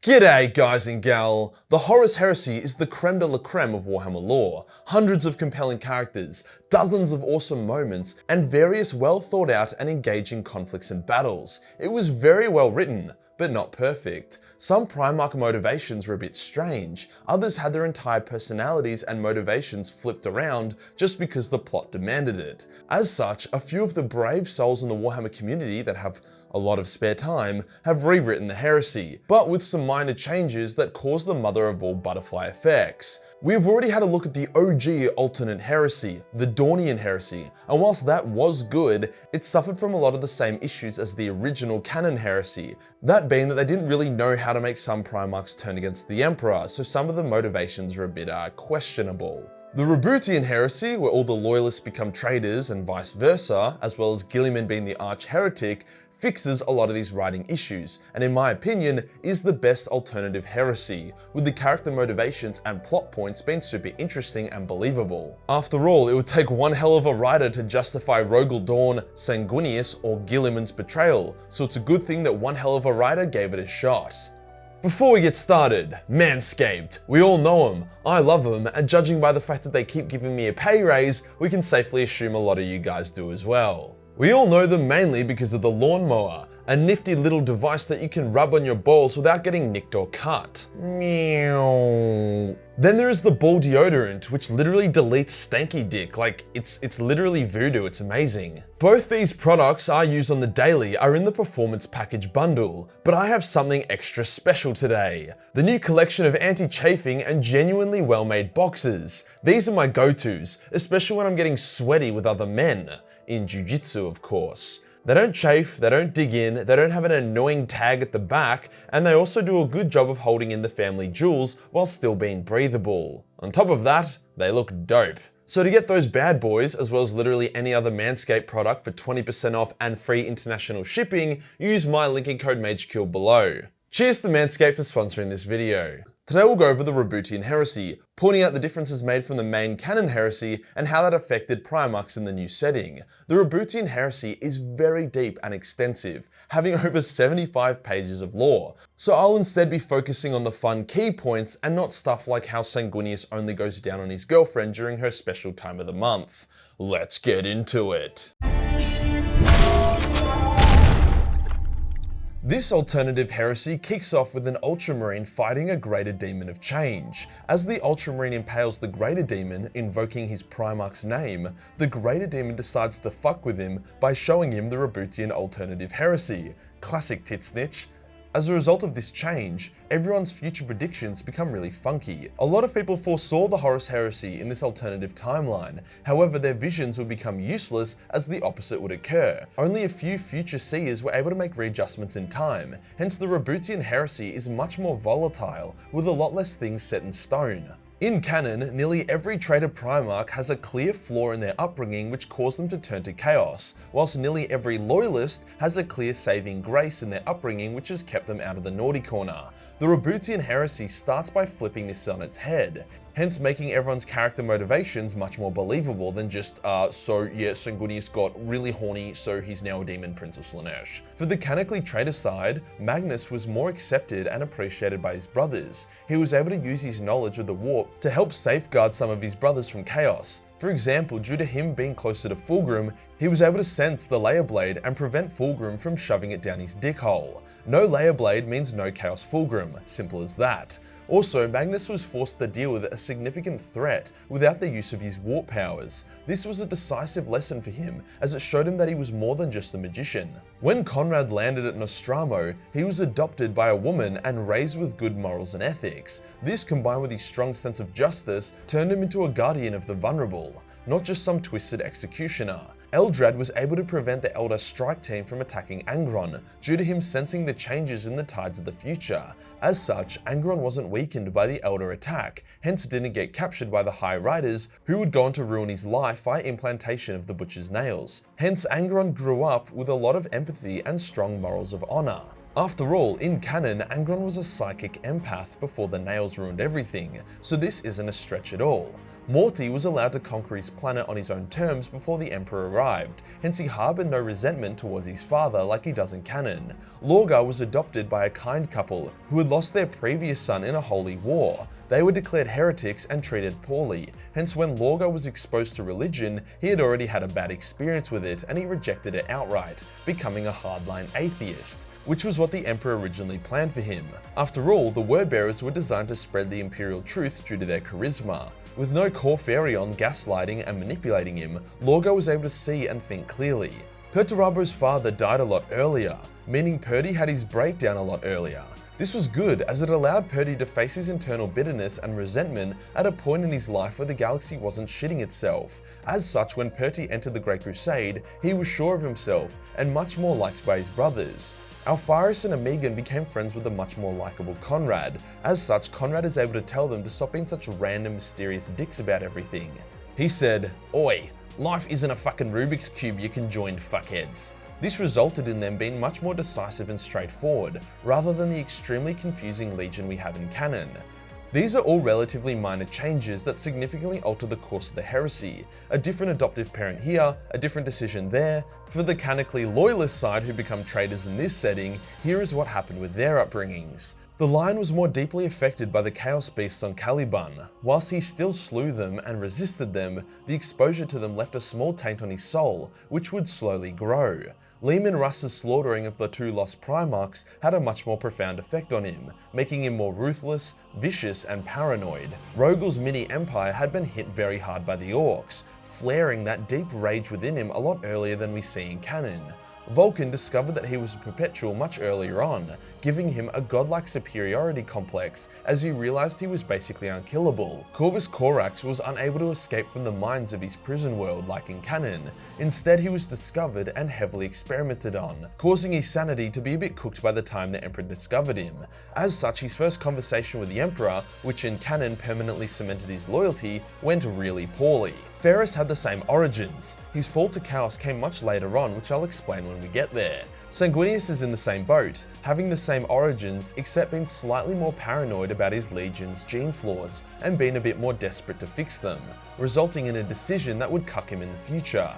G'day guys and gal! The Horus Heresy is the creme de la creme of Warhammer lore. Hundreds of compelling characters, dozens of awesome moments, and various well thought out and engaging conflicts and battles. It was very well written, but not perfect. Some Primarch motivations were a bit strange, others had their entire personalities and motivations flipped around just because the plot demanded it. As such, a few of the brave souls in the Warhammer community that have a lot of spare time have rewritten the Heresy, but with some minor changes that cause the mother of all butterfly effects. We've already had a look at the OG alternate heresy, the Dornian heresy, and whilst that was good, it suffered from a lot of the same issues as the original canon heresy. That being that they didn't really know how to make some Primarchs turn against the Emperor, so some of the motivations were a bit questionable. The Roboutian heresy, where all the Loyalists become traitors and vice versa, as well as Guilliman being the Arch Heretic, fixes a lot of these writing issues, and in my opinion, is the best alternative heresy, with the character motivations and plot points being super interesting and believable. After all, it would take one hell of a writer to justify Rogal Dorn, Sanguinius, or Guilliman's betrayal, so it's a good thing that one hell of a writer gave it a shot. Before we get started, Manscaped. We all know them, I love them, and judging by the fact that they keep giving me a pay raise, we can safely assume a lot of you guys do as well. We all know them mainly because of the lawnmower, a nifty little device that you can rub on your balls without getting nicked or cut. Meow. Then there is the ball deodorant, which literally deletes stanky dick, like it's literally voodoo, it's amazing. Both these products I use on the daily are in the performance package bundle, but I have something extra special today. The new collection of anti-chafing and genuinely well-made boxes. These are my go-tos, especially when I'm getting sweaty with other men. In jiu-jitsu, of course. They don't chafe, they don't dig in, they don't have an annoying tag at the back, and they also do a good job of holding in the family jewels while still being breathable. On top of that, they look dope. So to get those bad boys, as well as literally any other Manscaped product for 20% off and free international shipping, use my linking code Majorkill below. Cheers to Manscaped for sponsoring this video. Today we'll go over the Roboutian heresy, pointing out the differences made from the main canon heresy and how that affected Primarchs in the new setting. The Roboutian heresy is very deep and extensive, having over 75 pages of lore, so I'll instead be focusing on the fun key points and not stuff like how Sanguinius only goes down on his girlfriend during her special time of the month. Let's get into it. This alternative heresy kicks off with an Ultramarine fighting a Greater Demon of Change. As the Ultramarine impales the Greater Demon, invoking his Primarch's name, the Greater Demon decides to fuck with him by showing him the Roboutian alternative heresy. Classic tit snitch. As a result of this change, everyone's future predictions become really funky. A lot of people foresaw the Horus Heresy in this alternative timeline, however their visions would become useless as the opposite would occur. Only a few future seers were able to make readjustments in time, hence the Roboutian Heresy is much more volatile, with a lot less things set in stone. In canon, nearly every traitor Primarch has a clear flaw in their upbringing which caused them to turn to chaos, whilst nearly every Loyalist has a clear saving grace in their upbringing which has kept them out of the naughty corner. The Roboutian heresy starts by flipping this on its head, hence making everyone's character motivations much more believable than just, Sanguinius got really horny, so he's now a demon prince of Slaanesh. For the canonically traitor side, Magnus was more accepted and appreciated by his brothers. He was able to use his knowledge of the warp to help safeguard some of his brothers from chaos. For example, due to him being closer to Fulgrim, he was able to sense the Layer Blade and prevent Fulgrim from shoving it down his dickhole. No Layer Blade means no Chaos Fulgrim, simple as that. Also, Magnus was forced to deal with a significant threat without the use of his warp powers. This was a decisive lesson for him, as it showed him that he was more than just a magician. When Conrad landed at Nostramo, he was adopted by a woman and raised with good morals and ethics. This, combined with his strong sense of justice, turned him into a guardian of the vulnerable, not just some twisted executioner. Eldrad was able to prevent the Elder strike team from attacking Angron, due to him sensing the changes in the tides of the future. As such, Angron wasn't weakened by the Elder attack, hence didn't get captured by the High Riders, who would go on to ruin his life via implantation of the Butcher's Nails. Hence, Angron grew up with a lot of empathy and strong morals of honor. After all, in canon, Angron was a psychic empath before the nails ruined everything, so this isn't a stretch at all. Morty was allowed to conquer his planet on his own terms before the Emperor arrived, hence he harboured no resentment towards his father like he does in canon. Lorgar was adopted by a kind couple who had lost their previous son in a holy war. They were declared heretics and treated poorly, hence when Lorgar was exposed to religion, he had already had a bad experience with it and he rejected it outright, becoming a hardline atheist, which was what the Emperor originally planned for him. After all, the Wordbearers were designed to spread the Imperial truth due to their charisma. With no Corfarion gaslighting and manipulating him, Lorgar was able to see and think clearly. Perturabo's father died a lot earlier, meaning Purdy had his breakdown a lot earlier. This was good, as it allowed Purdy to face his internal bitterness and resentment at a point in his life where the galaxy wasn't shitting itself. As such, when Purdy entered the Great Crusade, he was sure of himself and much more liked by his brothers. Alpharis and Amigan became friends with the much more likable Conrad. As such, Conrad is able to tell them to stop being such random mysterious dicks about everything. He said, "Oi, life isn't a fucking Rubik's Cube you can join, fuckheads." This resulted in them being much more decisive and straightforward, rather than the extremely confusing Legion we have in canon. These are all relatively minor changes that significantly alter the course of the Heresy. A different adoptive parent here, a different decision there. For the canonically Loyalist side who become traitors in this setting, here is what happened with their upbringings. The Lion was more deeply affected by the Chaos Beasts on Caliban. Whilst he still slew them and resisted them, the exposure to them left a small taint on his soul, which would slowly grow. Leman Russ's slaughtering of the 2 lost Primarchs had a much more profound effect on him, making him more ruthless, vicious and paranoid. Rogal's mini-empire had been hit very hard by the Orcs, flaring that deep rage within him a lot earlier than we see in canon. Vulcan discovered that he was a perpetual much earlier on, giving him a godlike superiority complex as he realized he was basically unkillable. Corvus Corax was unable to escape from the minds of his prison world like in canon. Instead, he was discovered and heavily experimented on, causing his sanity to be a bit cooked by the time the Emperor discovered him. As such, his first conversation with the Emperor, which in canon permanently cemented his loyalty, went really poorly. Ferrus had the same origins. His fall to chaos came much later on, which I'll explain when we get there. Sanguinius is in the same boat, having the same origins except being slightly more paranoid about his legion's gene flaws and being a bit more desperate to fix them, resulting in a decision that would cuck him in the future.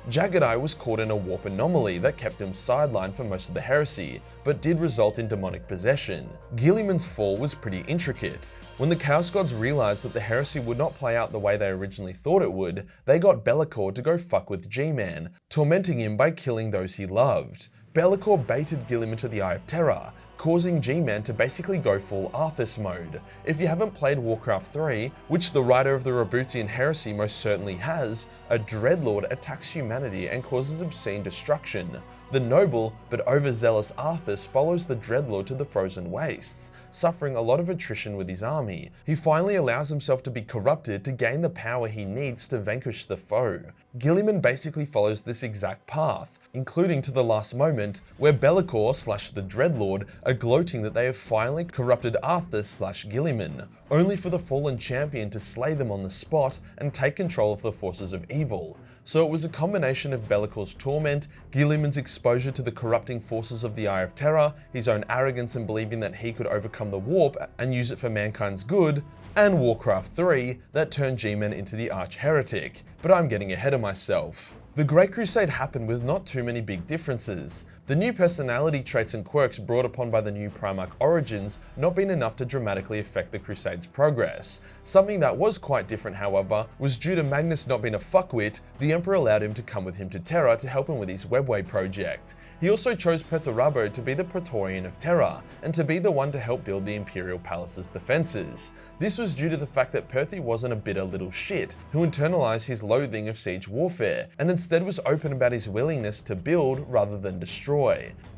Jagadai was caught in a warp anomaly that kept him sidelined for most of the Heresy, but did result in demonic possession. Guilliman's fall was pretty intricate. When the Chaos Gods realized that the Heresy would not play out the way they originally thought it would, they got Be'lakor to go fuck with G-Man, tormenting him by killing those he loved. Be'lakor baited Guilliman to the Eye of Terra, causing G-Man to basically go full Arthas mode. If you haven't played Warcraft 3, which the writer of the Roboutian Heresy most certainly has, a Dreadlord attacks humanity and causes obscene destruction. The noble but overzealous Arthas follows the Dreadlord to the frozen wastes, suffering a lot of attrition with his army. He finally allows himself to be corrupted to gain the power he needs to vanquish the foe. Guilliman basically follows this exact path, including to the last moment, where Be'lakor / the Dreadlord are gloating that they have finally corrupted Arthas / Guilliman, only for the fallen champion to slay them on the spot and take control of the forces of evil. So it was a combination of Be'lakor's torment, Guilliman's exposure to the corrupting forces of the Eye of Terra, his own arrogance in believing that he could overcome the warp and use it for mankind's good, and Warcraft 3 that turned G-Man into the Arch Heretic. But I'm getting ahead of myself. The Great Crusade happened with not too many big differences. The new personality traits and quirks brought upon by the new Primarch origins not been enough to dramatically affect the Crusade's progress. Something that was quite different, however, was due to Magnus not being a fuckwit, the Emperor allowed him to come with him to Terra to help him with his webway project. He also chose Perturabo to be the Praetorian of Terra, and to be the one to help build the Imperial Palace's defences. This was due to the fact that Perty wasn't a bitter little shit, who internalized his loathing of siege warfare, and instead was open about his willingness to build rather than destroy.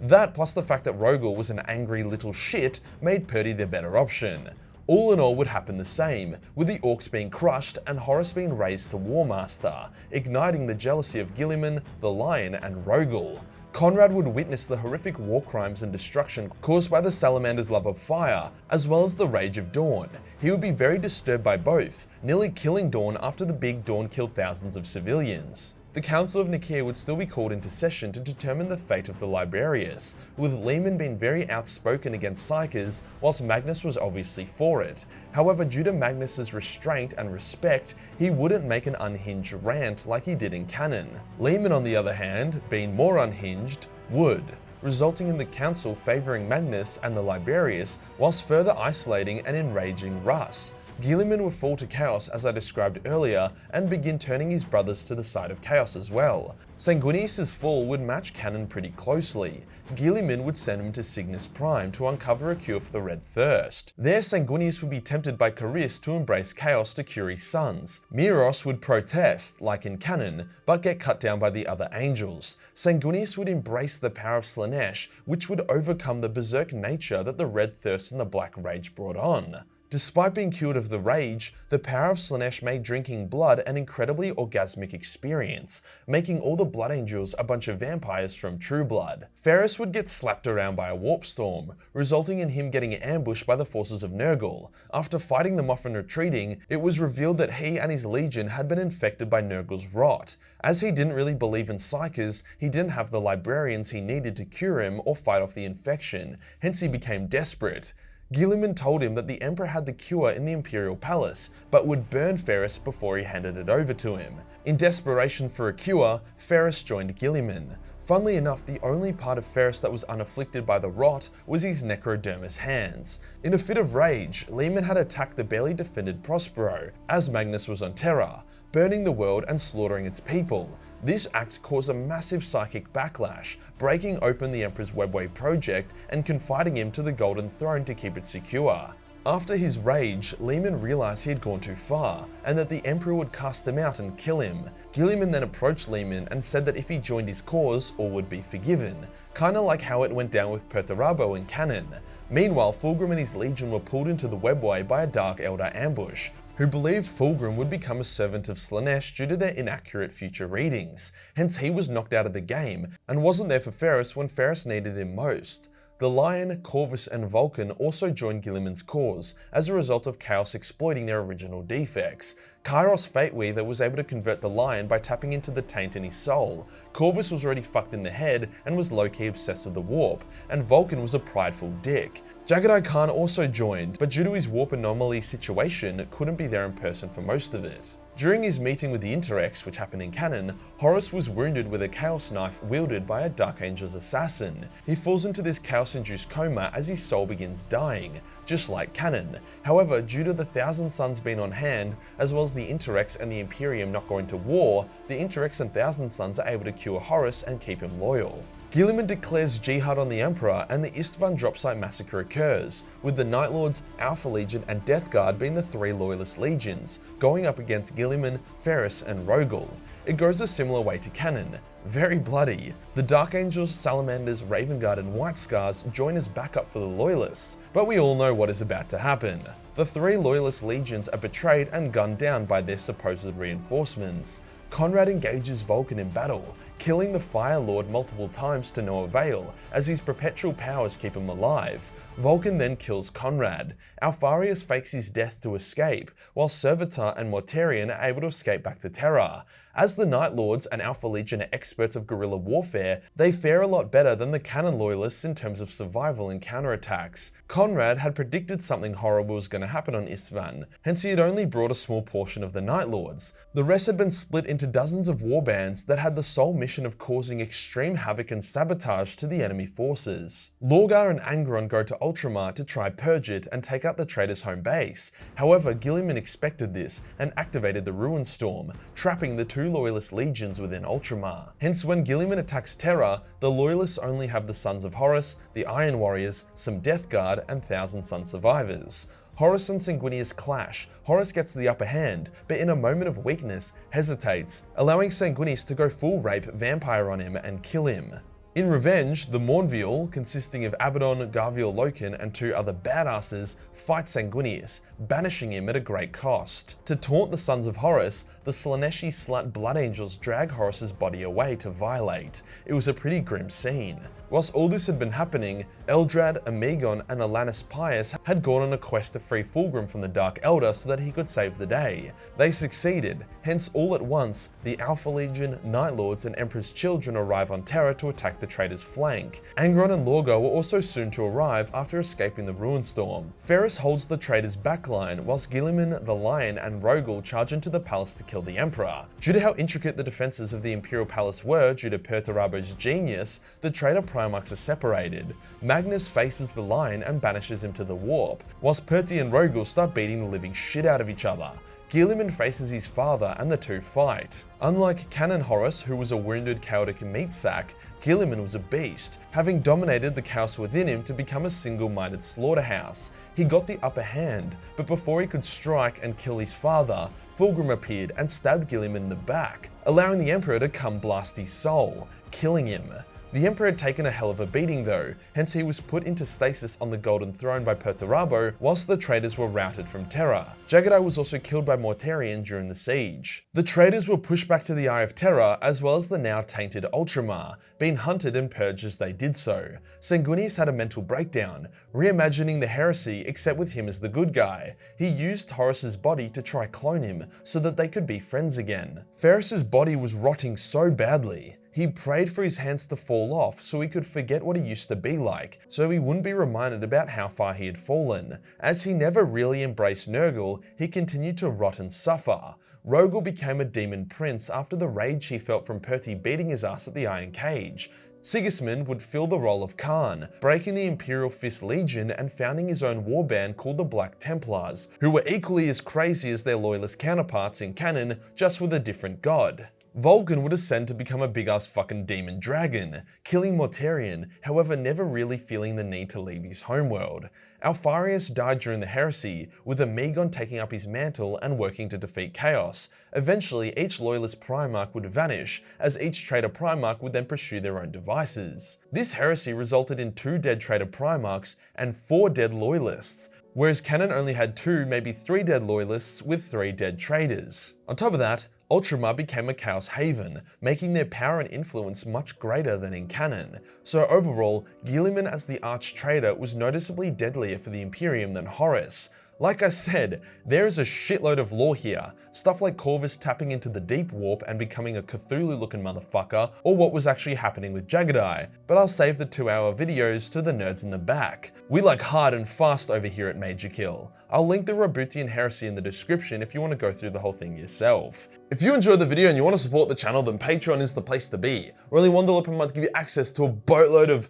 That, plus the fact that Rogal was an angry little shit, made Perty the better option. All in all would happen the same, with the Orcs being crushed and Horus being raised to War Master, igniting the jealousy of Guilliman, the Lion and Rogal. Conrad would witness the horrific war crimes and destruction caused by the Salamander's love of fire, as well as the rage of Dawn. He would be very disturbed by both, nearly killing Dawn after the Big Dawn killed thousands of civilians. The Council of Nicaea would still be called into session to determine the fate of the Librarius, with Lehman being very outspoken against Psykers, whilst Magnus was obviously for it. However, due to Magnus's restraint and respect, he wouldn't make an unhinged rant like he did in canon. Lehman, on the other hand, being more unhinged, would, resulting in the council favouring Magnus and the Librarius, whilst further isolating and enraging Russ. Guilliman would fall to chaos as I described earlier and begin turning his brothers to the side of chaos as well. Sanguinius' fall would match canon pretty closely. Guilliman would send him to Cygnus Prime to uncover a cure for the Red Thirst. There, Sanguinius would be tempted by Charis to embrace chaos to cure his sons. Miros would protest, like in canon, but get cut down by the other angels. Sanguinius would embrace the power of Slaanesh, which would overcome the berserk nature that the Red Thirst and the Black Rage brought on. Despite being cured of the rage, the power of Slaanesh made drinking blood an incredibly orgasmic experience, making all the Blood Angels a bunch of vampires from True Blood. Ferris would get slapped around by a warp storm, resulting in him getting ambushed by the forces of Nurgle. After fighting them off and retreating, it was revealed that he and his legion had been infected by Nurgle's rot. As he didn't really believe in Psykers, he didn't have the librarians he needed to cure him or fight off the infection, hence he became desperate. Guilliman told him that the Emperor had the cure in the Imperial Palace, but would burn Ferris before he handed it over to him. In desperation for a cure, Ferris joined Guilliman. Funnily enough, the only part of Ferris that was unafflicted by the rot was his necrodermis hands. In a fit of rage, Lehman had attacked the barely defended Prospero, as Magnus was on Terra, burning the world and slaughtering its people. This act caused a massive psychic backlash, breaking open the Emperor's Webway project and confining him to the Golden Throne to keep it secure. After his rage, Lehman realized he had gone too far, and that the Emperor would cast them out and kill him. Guilliman then approached Lehman and said that if he joined his cause, all would be forgiven, kinda like how it went down with Perturabo in canon. Meanwhile, Fulgrim and his legion were pulled into the Webway by a Dark Elder ambush, who believed Fulgrim would become a servant of Slaanesh due to their inaccurate future readings. Hence he was knocked out of the game, and wasn't there for Ferris when Ferris needed him most. The Lion, Corvus and Vulcan also joined Guilliman's cause, as a result of Chaos exploiting their original defects. Kairos Fateweaver was able to convert the Lion by tapping into the taint in his soul. Corvus was already fucked in the head and was low-key obsessed with the warp, and Vulcan was a prideful dick. Jagadai Khan also joined, but due to his warp anomaly situation, couldn't be there in person for most of it. During his meeting with the Interrex, which happened in canon, Horus was wounded with a Chaos Knife wielded by a Dark Angel's assassin. He falls into this Chaos-induced coma as his soul begins dying, just like canon. However, due to the Thousand Suns being on hand, as well as the Interrex and the Imperium not going to war, the Interrex and Thousand Suns are able to cure Horus and keep him loyal. Guilliman declares jihad on the Emperor and the Istvaan dropsite massacre occurs, with the Night Lords, Alpha Legion and Death Guard being the three Loyalist legions, going up against Guilliman, Ferris and Rogel. It goes a similar way to canon. Very bloody. The Dark Angels, Salamanders, Raven Guard and White Scars join as backup for the Loyalists, but we all know what is about to happen. The three Loyalist legions are betrayed and gunned down by their supposed reinforcements. Conrad engages Vulcan in battle, killing the Fire Lord multiple times to no avail, as his perpetual powers keep him alive. Vulcan then kills Conrad. Alfarius fakes his death to escape, while Servitor and Mortarion are able to escape back to Terra. As the Night Lords and Alpha Legion are experts of guerrilla warfare, they fare a lot better than the canon Loyalists in terms of survival and counterattacks. Conrad had predicted something horrible was going to happen on Istvaan, hence he had only brought a small portion of the Night Lords. The rest had been split into dozens of warbands that had the sole mission of causing extreme havoc and sabotage to the enemy forces. Lorgar and Angron go to Ultramar to try purge it and take out the Traitor's home base. However, Guilliman expected this and activated the Ruin Storm, trapping the two Loyalist legions within Ultramar. Hence, when Guilliman attacks Terra, the Loyalists only have the Sons of Horus, the Iron Warriors, some Death Guard, and Thousand Sun survivors. Horus and Sanguinius clash. Horus gets the upper hand, but in a moment of weakness, hesitates, allowing Sanguinius to go full rape vampire on him and kill him. In revenge, the Mournveal, consisting of Abaddon, Garviel Loken, and 2 other badasses, fight Sanguinius, banishing him at a great cost. To taunt the sons of Horus, the Slaaneshi slut Blood Angels drag Horus's body away to violate. It was a pretty grim scene. Whilst all this had been happening, Eldrad, Amegon, and Alanis Pius had gone on a quest to free Fulgrim from the Dark Elder so that he could save the day. They succeeded, hence all at once, the Alpha Legion, Night Lords, and Emperor's Children arrive on Terra to attack the Traitor's flank. Angron and Lorgar were also soon to arrive after escaping the Ruinstorm. Ferrus holds the Traitor's backline, whilst Guilliman, the Lion, and Rogel charge into the palace to kill the Emperor. Due to how intricate the defenses of the Imperial Palace were due to Perturabo's genius, the Traitor Primarchs are separated. Magnus faces the Lion and banishes him to the Warp, whilst Perty and Rogel start beating the living shit out of each other. Guilliman faces his father and the two fight. Unlike Canon Horus, who was a wounded chaotic meat sack, Guilliman was a beast, having dominated the chaos within him to become a single-minded slaughterhouse. He got the upper hand, but before he could strike and kill his father, Fulgrim appeared and stabbed Guilliman in the back, allowing the Emperor to come blast his soul, killing him. The Emperor had taken a hell of a beating though, hence he was put into stasis on the Golden Throne by Perturabo whilst the traitors were routed from Terra. Jagadai was also killed by Mortarion during the siege. The traitors were pushed back to the Eye of Terror as well as the now tainted Ultramar, being hunted and purged as they did so. Sanguinius had a mental breakdown, reimagining the Heresy except with him as the good guy. He used Horus's body to try clone him so that they could be friends again. Ferrus's body was rotting so badly. He prayed for his hands to fall off so he could forget what he used to be like, so he wouldn't be reminded about how far he had fallen. As he never really embraced Nurgle, he continued to rot and suffer. Rogel became a demon prince after the rage he felt from Perty beating his ass at the Iron Cage. Sigismund would fill the role of Khan, breaking the Imperial Fist Legion and founding his own warband called the Black Templars, who were equally as crazy as their Loyalist counterparts in canon, just with a different god. Vulcan would ascend to become a big-ass fucking demon dragon, killing Mortarion, however never really feeling the need to leave his homeworld. Alpharius died during the Heresy, with Amegon taking up his mantle and working to defeat Chaos. Eventually, each Loyalist Primarch would vanish, as each Traitor Primarch would then pursue their own devices. This Heresy resulted in 2 dead Traitor Primarchs and 4 dead Loyalists, whereas canon only had 2, maybe 3 dead Loyalists with 3 dead traitors. On top of that, Ultramar became a Chaos Haven, making their power and influence much greater than in canon. So overall, Guilliman as the Arch Traitor was noticeably deadlier for the Imperium than Horus. Like I said, there is a shitload of lore here, stuff like Corvus tapping into the Deep Warp and becoming a Cthulhu-looking motherfucker, or what was actually happening with Jagadai, but I'll save the 2-hour videos to the nerds in the back. We like hard and fast over here at Majorkill. I'll link the Roboutian Heresy in the description if you want to go through the whole thing yourself. If you enjoyed the video and you want to support the channel, then Patreon is the place to be. Only $1 per month give you access to a boatload of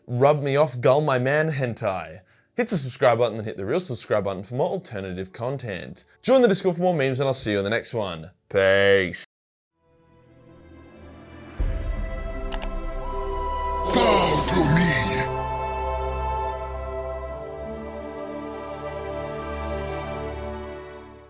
rub me off, gull my man hentai. Hit the subscribe button and hit the real subscribe button for more alternative content. Join the Discord for more memes and I'll see you in the next one. Peace.